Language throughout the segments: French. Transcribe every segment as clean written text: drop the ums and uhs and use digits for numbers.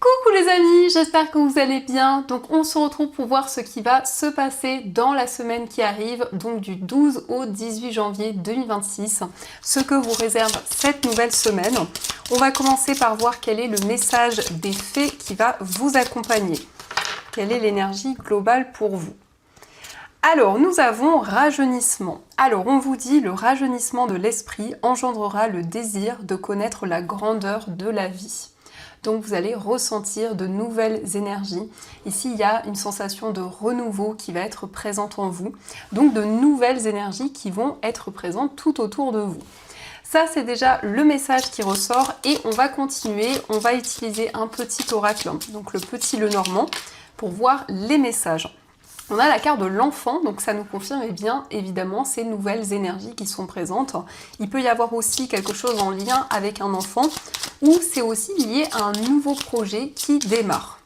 Coucou les amis, j'espère que vous allez bien. Donc on se retrouve pour voir ce qui va se passer dans la semaine qui arrive, donc du 12 au 18 janvier 2026, ce que vous réserve cette nouvelle semaine. On va commencer par voir quel est le message des fées qui va vous accompagner. Quelle est l'énergie globale pour vous? Alors, nous avons rajeunissement. Alors, on vous dit, le rajeunissement de l'esprit engendrera le désir de connaître la grandeur de la vie. Donc, vous allez ressentir de nouvelles énergies. Ici, il y a une sensation de renouveau qui va être présente en vous. Donc, de nouvelles énergies qui vont être présentes tout autour de vous. Ça, c'est déjà le message qui ressort et on va continuer. On va utiliser un petit oracle, donc le petit Lenormand, pour voir les messages. On a la carte de l'enfant, donc ça nous confirme bien évidemment ces nouvelles énergies qui sont présentes. Il peut y avoir aussi quelque chose en lien avec un enfant ou c'est aussi lié à un nouveau projet qui démarre.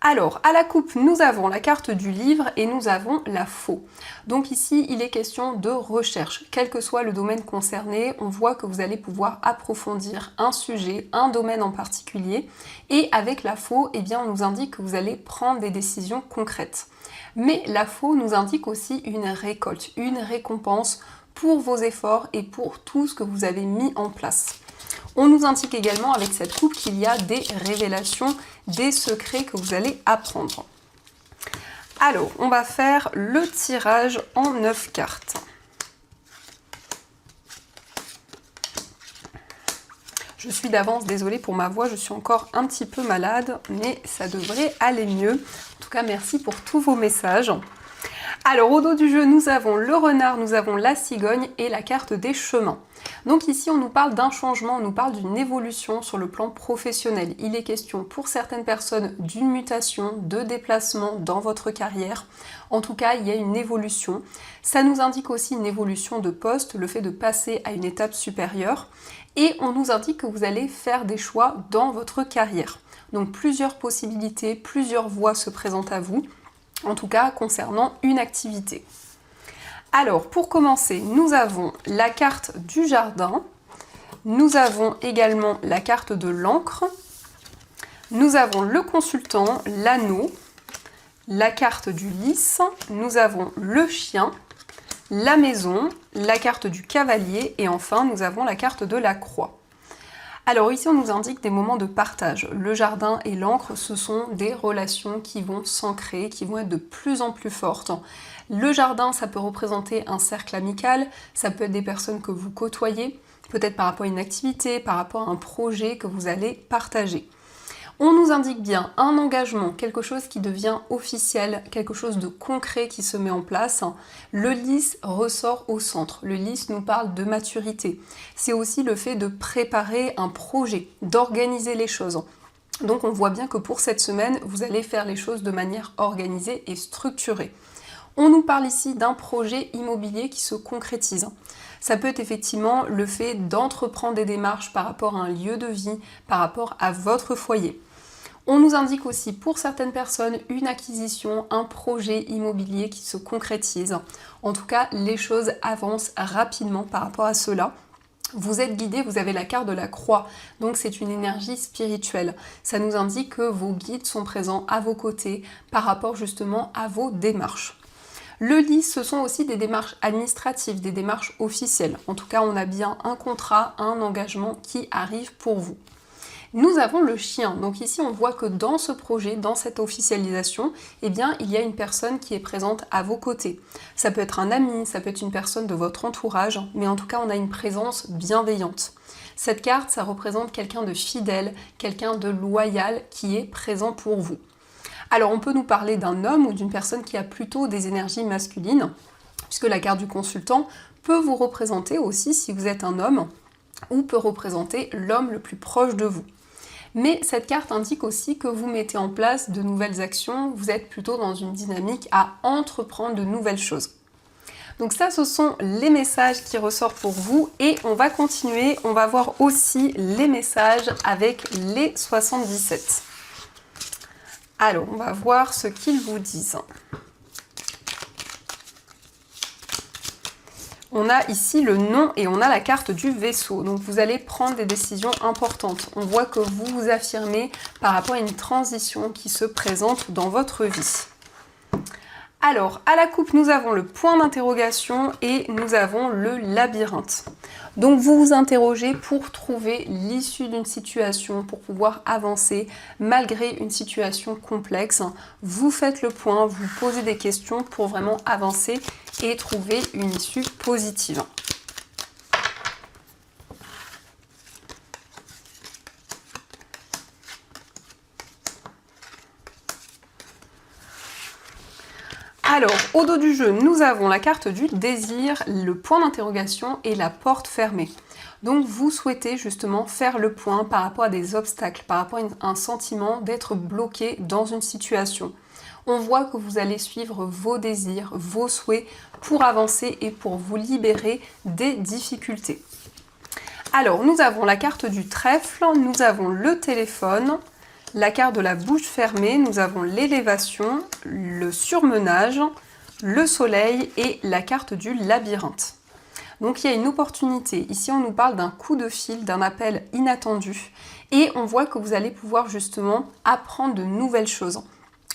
Alors, à la coupe, nous avons la carte du livre et nous avons la faux. Donc ici, il est question de recherche. Quel que soit le domaine concerné, on voit que vous allez pouvoir approfondir un sujet, un domaine en particulier. Et avec la faux, eh bien, on nous indique que vous allez prendre des décisions concrètes. Mais la faux nous indique aussi une récolte, une récompense pour vos efforts et pour tout ce que vous avez mis en place. On nous indique également avec cette coupe qu'il y a des révélations, des secrets que vous allez apprendre. Alors, on va faire le tirage en 9 cartes. Je suis d'avance désolée pour ma voix, je suis encore un petit peu malade, mais ça devrait aller mieux. En tout cas, merci pour tous vos messages. Alors, au dos du jeu, nous avons le renard, nous avons la cigogne et la carte des chemins. Donc ici, on nous parle d'un changement, on nous parle d'une évolution sur le plan professionnel. Il est question pour certaines personnes d'une mutation, de déplacement dans votre carrière. En tout cas, il y a une évolution. Ça nous indique aussi une évolution de poste, le fait de passer à une étape supérieure. Et on nous indique que vous allez faire des choix dans votre carrière. Donc plusieurs possibilités, plusieurs voies se présentent à vous. En tout cas concernant une activité. Alors pour commencer, nous avons la carte du jardin, nous avons également la carte de l'encre, nous avons le consultant, l'anneau, la carte du lys, nous avons le chien, la maison, la carte du cavalier et enfin nous avons la carte de la croix. Alors ici on nous indique des moments de partage. Le jardin et l'encre, ce sont des relations qui vont s'ancrer, qui vont être de plus en plus fortes. Le jardin, ça peut représenter un cercle amical, ça peut être des personnes que vous côtoyez, peut-être par rapport à une activité, par rapport à un projet que vous allez partager. On nous indique bien un engagement, quelque chose qui devient officiel, quelque chose de concret qui se met en place. Le lys ressort au centre. Le lys nous parle de maturité. C'est aussi le fait de préparer un projet, d'organiser les choses. Donc on voit bien que pour cette semaine, vous allez faire les choses de manière organisée et structurée. On nous parle ici d'un projet immobilier qui se concrétise. Ça peut être effectivement le fait d'entreprendre des démarches par rapport à un lieu de vie, par rapport à votre foyer. On nous indique aussi pour certaines personnes une acquisition, un projet immobilier qui se concrétise. En tout cas, les choses avancent rapidement par rapport à cela. Vous êtes guidé, vous avez la carte de la croix, donc c'est une énergie spirituelle. Ça nous indique que vos guides sont présents à vos côtés par rapport justement à vos démarches. Le lys, ce sont aussi des démarches administratives, des démarches officielles. En tout cas, on a bien un contrat, un engagement qui arrive pour vous. Nous avons le chien, donc ici on voit que dans ce projet, dans cette officialisation, eh bien il y a une personne qui est présente à vos côtés. Ça peut être un ami, ça peut être une personne de votre entourage, mais en tout cas on a une présence bienveillante. Cette carte, ça représente quelqu'un de fidèle, quelqu'un de loyal qui est présent pour vous. Alors on peut nous parler d'un homme ou d'une personne qui a plutôt des énergies masculines, puisque la carte du consultant peut vous représenter aussi si vous êtes un homme, ou peut représenter l'homme le plus proche de vous. Mais cette carte indique aussi que vous mettez en place de nouvelles actions, vous êtes plutôt dans une dynamique à entreprendre de nouvelles choses. Donc ça, ce sont les messages qui ressortent pour vous et on va continuer, on va voir aussi les messages avec les 77. Alors, on va voir ce qu'ils vous disent. On a ici le nom et on a la carte du vaisseau. Donc vous allez prendre des décisions importantes. On voit que vous vous affirmez par rapport à une transition qui se présente dans votre vie. Alors, à la coupe, nous avons le point d'interrogation et nous avons le labyrinthe. Donc, vous vous interrogez pour trouver l'issue d'une situation, pour pouvoir avancer malgré une situation complexe. Vous faites le point, vous posez des questions pour vraiment avancer et trouver une issue positive. Alors, au dos du jeu, nous avons la carte du désir, le point d'interrogation et la porte fermée. Donc, vous souhaitez justement faire le point par rapport à des obstacles, par rapport à un sentiment d'être bloqué dans une situation. On voit que vous allez suivre vos désirs, vos souhaits pour avancer et pour vous libérer des difficultés. Alors, nous avons la carte du trèfle, nous avons le téléphone, la carte de la bouche fermée, nous avons l'élévation, le surmenage, le soleil et la carte du labyrinthe. Donc il y a une opportunité. Ici, on nous parle d'un coup de fil, d'un appel inattendu. Et on voit que vous allez pouvoir justement apprendre de nouvelles choses.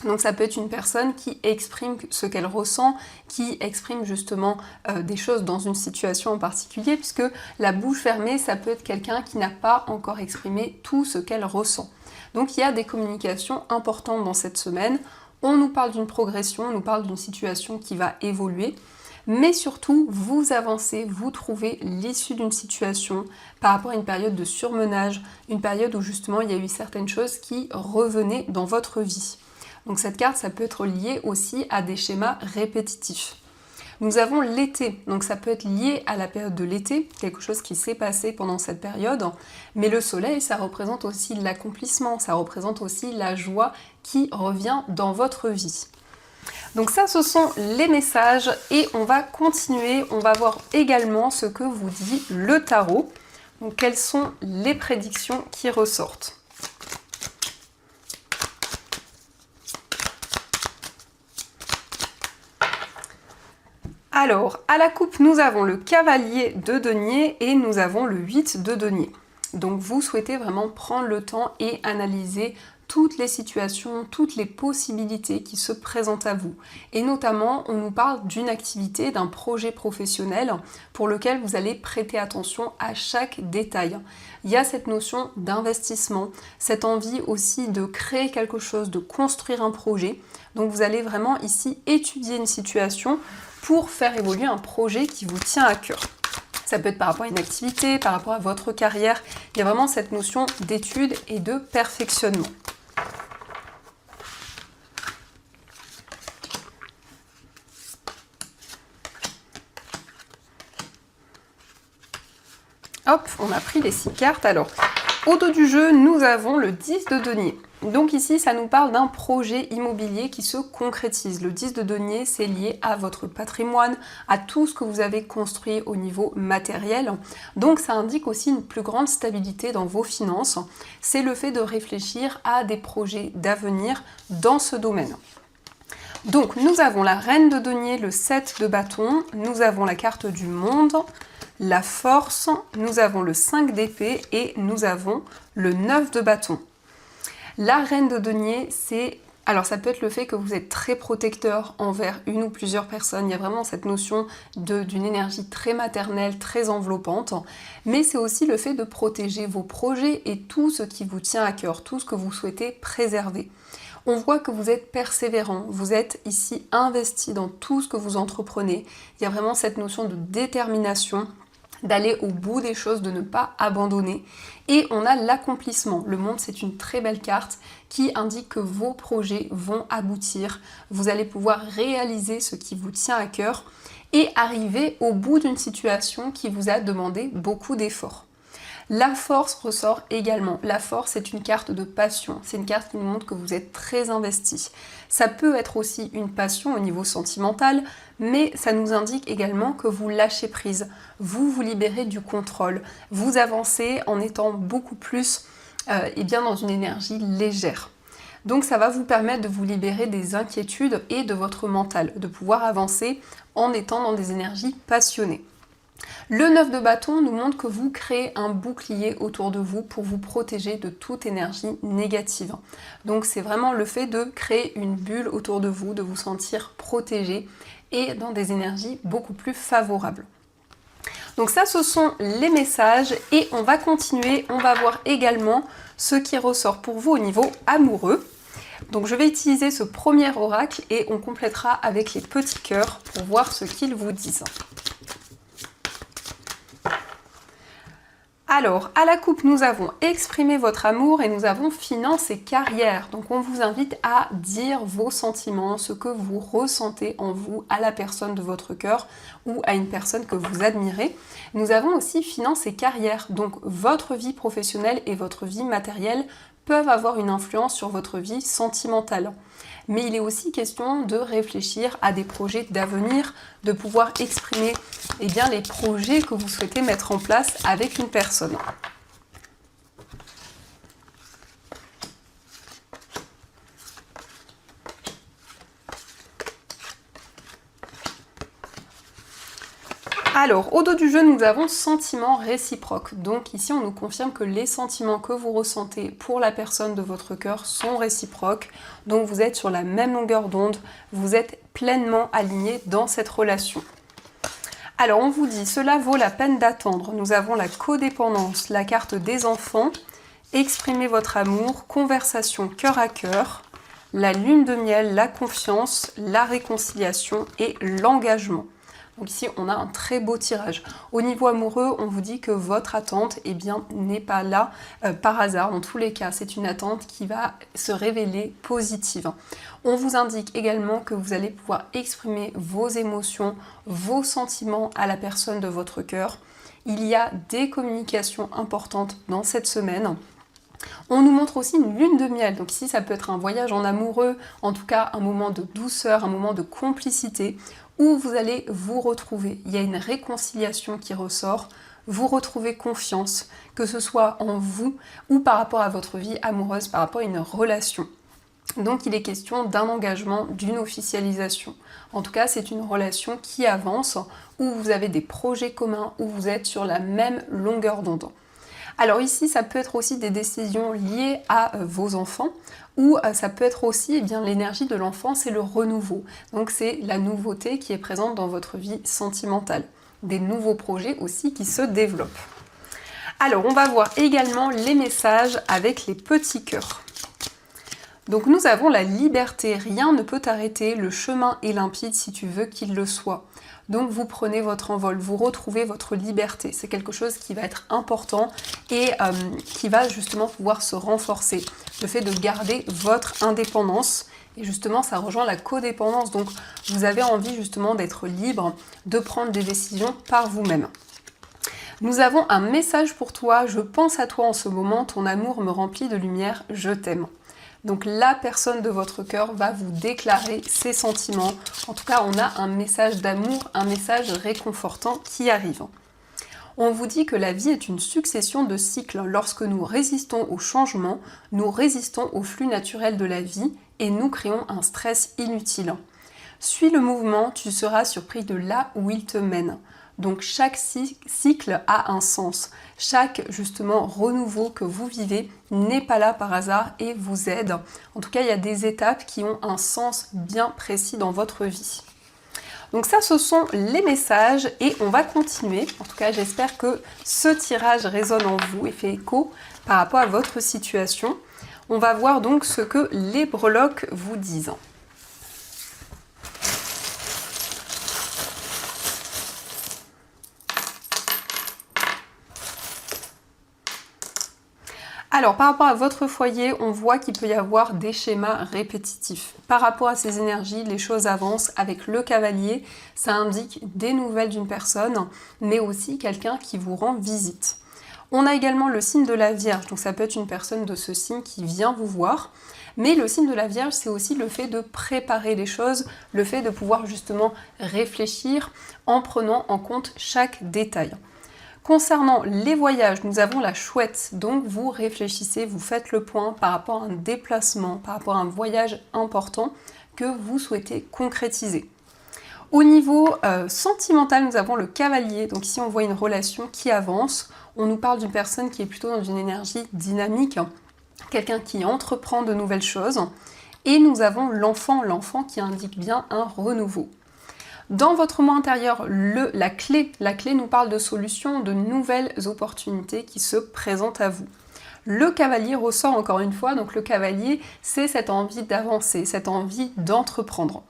Donc ça peut être une personne qui exprime ce qu'elle ressent, qui exprime justement des choses dans une situation en particulier, puisque la bouche fermée, ça peut être quelqu'un qui n'a pas encore exprimé tout ce qu'elle ressent. Donc il y a des communications importantes dans cette semaine. On nous parle d'une progression, on nous parle d'une situation qui va évoluer. Mais surtout, vous avancez, vous trouvez l'issue d'une situation par rapport à une période de surmenage, une période où justement il y a eu certaines choses qui revenaient dans votre vie. Donc cette carte, ça peut être lié aussi à des schémas répétitifs. Nous avons l'été, donc ça peut être lié à la période de l'été, quelque chose qui s'est passé pendant cette période, mais le soleil, ça représente aussi l'accomplissement, ça représente aussi la joie qui revient dans votre vie. Donc ça, ce sont les messages et on va continuer, on va voir également ce que vous dit le tarot. Donc quelles sont les prédictions qui ressortent. Alors, à la coupe, nous avons le cavalier de denier et nous avons le 8 de denier. Donc vous souhaitez vraiment prendre le temps et analyser toutes les situations, toutes les possibilités qui se présentent à vous. Et notamment, on nous parle d'une activité, d'un projet professionnel pour lequel vous allez prêter attention à chaque détail. Il y a cette notion d'investissement, cette envie aussi de créer quelque chose, de construire un projet. Donc vous allez vraiment ici étudier une situation pour faire évoluer un projet qui vous tient à cœur. Ça peut être par rapport à une activité, par rapport à votre carrière. Il y a vraiment cette notion d'étude et de perfectionnement. Hop, on a pris les 6 cartes. Alors, au dos du jeu, nous avons le 10 de denier. Donc ici, ça nous parle d'un projet immobilier qui se concrétise. Le 10 de denier, c'est lié à votre patrimoine, à tout ce que vous avez construit au niveau matériel. Donc ça indique aussi une plus grande stabilité dans vos finances. C'est le fait de réfléchir à des projets d'avenir dans ce domaine. Donc nous avons la reine de denier, le 7 de bâton, nous avons la carte du monde, la force, nous avons le 5 d'épée et nous avons le 9 de bâton. La reine de denier, alors ça peut être le fait que vous êtes très protecteur envers une ou plusieurs personnes. Il y a vraiment cette notion d'une énergie très maternelle, très enveloppante. Mais c'est aussi le fait de protéger vos projets et tout ce qui vous tient à cœur, tout ce que vous souhaitez préserver. On voit que vous êtes persévérant, vous êtes ici investi dans tout ce que vous entreprenez. Il y a vraiment cette notion de détermination, d'aller au bout des choses, de ne pas abandonner. Et on a l'accomplissement. Le monde, c'est une très belle carte qui indique que vos projets vont aboutir. Vous allez pouvoir réaliser ce qui vous tient à cœur et arriver au bout d'une situation qui vous a demandé beaucoup d'efforts. La force ressort également. La force est une carte de passion. C'est une carte qui nous montre que vous êtes très investi. Ça peut être aussi une passion au niveau sentimental, mais ça nous indique également que vous lâchez prise. Vous vous libérez du contrôle. Vous avancez en étant beaucoup plus dans une énergie légère. Donc ça va vous permettre de vous libérer des inquiétudes et de votre mental, de pouvoir avancer en étant dans des énergies passionnées. Le 9 de bâton nous montre que vous créez un bouclier autour de vous pour vous protéger de toute énergie négative. Donc c'est vraiment le fait de créer une bulle autour de vous, de vous sentir protégé et dans des énergies beaucoup plus favorables. Donc ça, ce sont les messages et on va continuer, on va voir également ce qui ressort pour vous au niveau amoureux. Donc je vais utiliser ce premier oracle et on complétera avec les petits cœurs pour voir ce qu'ils vous disent. Alors, à la coupe, nous avons exprimé votre amour et nous avons finance et carrière. Donc on vous invite à dire vos sentiments, ce que vous ressentez en vous à la personne de votre cœur ou à une personne que vous admirez. Nous avons aussi finance et carrière. Donc votre vie professionnelle et votre vie matérielle peuvent avoir une influence sur votre vie sentimentale. Mais il est aussi question de réfléchir à des projets d'avenir, de pouvoir exprimer les projets que vous souhaitez mettre en place avec une personne. Alors, au dos du jeu, nous avons sentiments réciproques. Donc ici, on nous confirme que les sentiments que vous ressentez pour la personne de votre cœur sont réciproques. Donc vous êtes sur la même longueur d'onde, vous êtes pleinement aligné dans cette relation. Alors, on vous dit, cela vaut la peine d'attendre. Nous avons la codépendance, la carte des enfants, exprimez votre amour, conversation cœur à cœur, la lune de miel, la confiance, la réconciliation et l'engagement. Donc ici, on a un très beau tirage. Au niveau amoureux, on vous dit que votre attente n'est pas là par hasard. Dans tous les cas, c'est une attente qui va se révéler positive. On vous indique également que vous allez pouvoir exprimer vos émotions, vos sentiments à la personne de votre cœur. Il y a des communications importantes dans cette semaine. On nous montre aussi une lune de miel, donc ici ça peut être un voyage en amoureux, en tout cas un moment de douceur, un moment de complicité, où vous allez vous retrouver. Il y a une réconciliation qui ressort, vous retrouvez confiance, que ce soit en vous ou par rapport à votre vie amoureuse, par rapport à une relation. Donc il est question d'un engagement, d'une officialisation. En tout cas, c'est une relation qui avance, où vous avez des projets communs, où vous êtes sur la même longueur d'onde. Alors ici, ça peut être aussi des décisions liées à vos enfants, ou ça peut être aussi l'énergie de l'enfant, c'est le renouveau. Donc c'est la nouveauté qui est présente dans votre vie sentimentale. Des nouveaux projets aussi qui se développent. Alors on va voir également les messages avec les petits cœurs. Donc nous avons la liberté, rien ne peut t'arrêter, le chemin est limpide si tu veux qu'il le soit. Donc vous prenez votre envol, vous retrouvez votre liberté. C'est quelque chose qui va être important et qui va justement pouvoir se renforcer. Le fait de garder votre indépendance. Et justement, ça rejoint la codépendance. Donc vous avez envie justement d'être libre, de prendre des décisions par vous-même. Nous avons un message pour toi. Je pense à toi en ce moment. Ton amour me remplit de lumière. Je t'aime. Donc la personne de votre cœur va vous déclarer ses sentiments. En tout cas, on a un message d'amour, un message réconfortant qui arrive. On vous dit que la vie est une succession de cycles. Lorsque nous résistons au changement, nous résistons au flux naturel de la vie et nous créons un stress inutile. Suis le mouvement, tu seras surpris de là où il te mène. Donc chaque cycle a un sens. Chaque justement renouveau que vous vivez n'est pas là par hasard et vous aide. En tout cas, il y a des étapes qui ont un sens bien précis dans votre vie. Donc ça, ce sont les messages et on va continuer. En tout cas, j'espère que ce tirage résonne en vous et fait écho par rapport à votre situation. On va voir donc ce que les breloques vous disent. Alors, par rapport à votre foyer, on voit qu'il peut y avoir des schémas répétitifs. Par rapport à ces énergies, les choses avancent. Avec le cavalier, ça indique des nouvelles d'une personne, mais aussi quelqu'un qui vous rend visite. On a également le signe de la Vierge, donc ça peut être une personne de ce signe qui vient vous voir. Mais le signe de la Vierge, c'est aussi le fait de préparer les choses, le fait de pouvoir justement réfléchir en prenant en compte chaque détail. Concernant les voyages, nous avons la chouette, donc vous réfléchissez, vous faites le point par rapport à un déplacement, par rapport à un voyage important que vous souhaitez concrétiser. Au niveau sentimental, nous avons le cavalier. Donc ici, on voit une relation qui avance. On nous parle d'une personne qui est plutôt dans une énergie dynamique, quelqu'un qui entreprend de nouvelles choses. Et nous avons l'enfant qui indique bien un renouveau. Dans votre moi intérieur, la clé nous parle de solutions, de nouvelles opportunités qui se présentent à vous. Le cavalier ressort encore une fois, donc le cavalier, c'est cette envie d'avancer, cette envie d'entreprendre.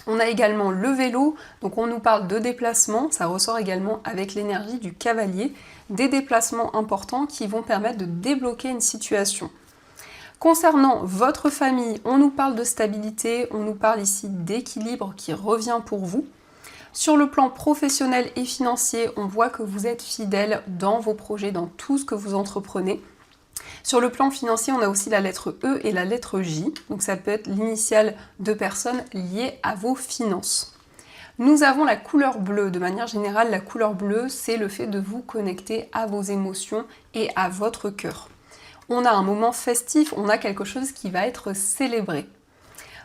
On a également le vélo, donc on nous parle de déplacements, ça ressort également avec l'énergie du cavalier, des déplacements importants qui vont permettre de débloquer une situation. Concernant votre famille, on nous parle de stabilité, on nous parle ici d'équilibre qui revient pour vous. Sur le plan professionnel et financier, on voit que vous êtes fidèle dans vos projets, dans tout ce que vous entreprenez. Sur le plan financier, on a aussi la lettre E et la lettre J, donc ça peut être l'initiale de personnes liées à vos finances. Nous avons la couleur bleue. De manière générale, la couleur bleue, c'est le fait de vous connecter à vos émotions et à votre cœur. On a un moment festif, on a quelque chose qui va être célébré.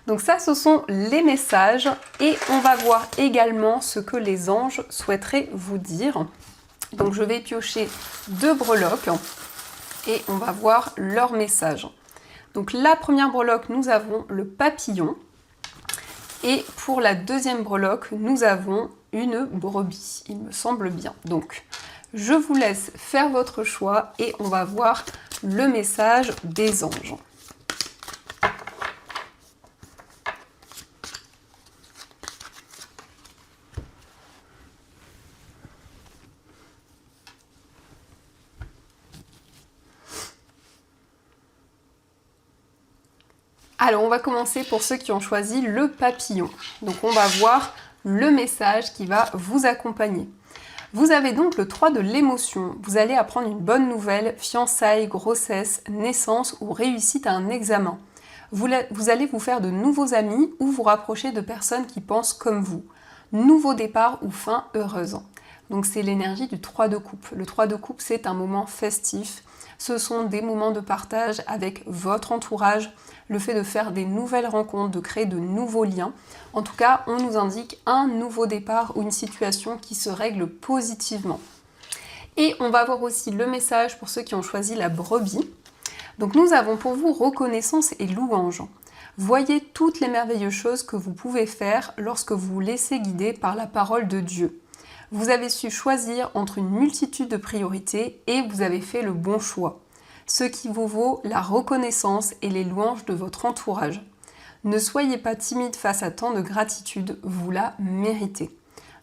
Donc ça, ce sont les messages et on va voir également ce que les anges souhaiteraient vous dire. Donc je vais piocher 2 breloques et on va voir leurs messages. Donc la première breloque, nous avons le papillon et pour la deuxième breloque, nous avons une brebis, il me semble bien. Donc je vous laisse faire votre choix et on va voir le message des anges. Alors, on va commencer pour ceux qui ont choisi le papillon. Donc, on va voir le message qui va vous accompagner. Vous avez donc le 3 de l'émotion. Vous allez apprendre une bonne nouvelle, fiançailles, grossesse, naissance ou réussite à un examen. Vous allez vous faire de nouveaux amis ou vous rapprocher de personnes qui pensent comme vous. Nouveau départ ou fin heureuse. Donc, c'est l'énergie du 3 de coupe. Le 3 de coupe, c'est un moment festif. Ce sont des moments de partage avec votre entourage, le fait de faire des nouvelles rencontres, de créer de nouveaux liens. En tout cas, on nous indique un nouveau départ ou une situation qui se règle positivement. Et on va voir aussi le message pour ceux qui ont choisi la brebis. Donc nous avons pour vous reconnaissance et louange. Voyez toutes les merveilleuses choses que vous pouvez faire lorsque vous vous laissez guider par la parole de Dieu. Vous avez su choisir entre une multitude de priorités et vous avez fait le bon choix, ce qui vous vaut la reconnaissance et les louanges de votre entourage. Ne soyez pas timide face à tant de gratitude, vous la méritez.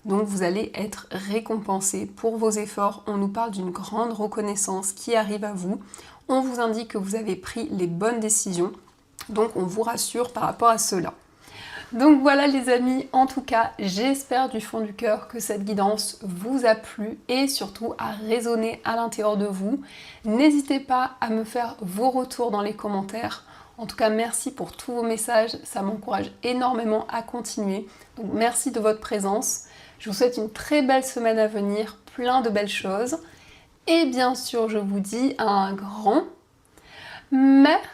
Donc vous allez être récompensé pour vos efforts. On nous parle d'une grande reconnaissance qui arrive à vous. On vous indique que vous avez pris les bonnes décisions. Donc on vous rassure par rapport à cela. Donc voilà les amis, en tout cas, j'espère du fond du cœur que cette guidance vous a plu et surtout a résonné à l'intérieur de vous. N'hésitez pas à me faire vos retours dans les commentaires. En tout cas, merci pour tous vos messages, ça m'encourage énormément à continuer. Donc merci de votre présence. Je vous souhaite une très belle semaine à venir, plein de belles choses. Et bien sûr, je vous dis un grand merci.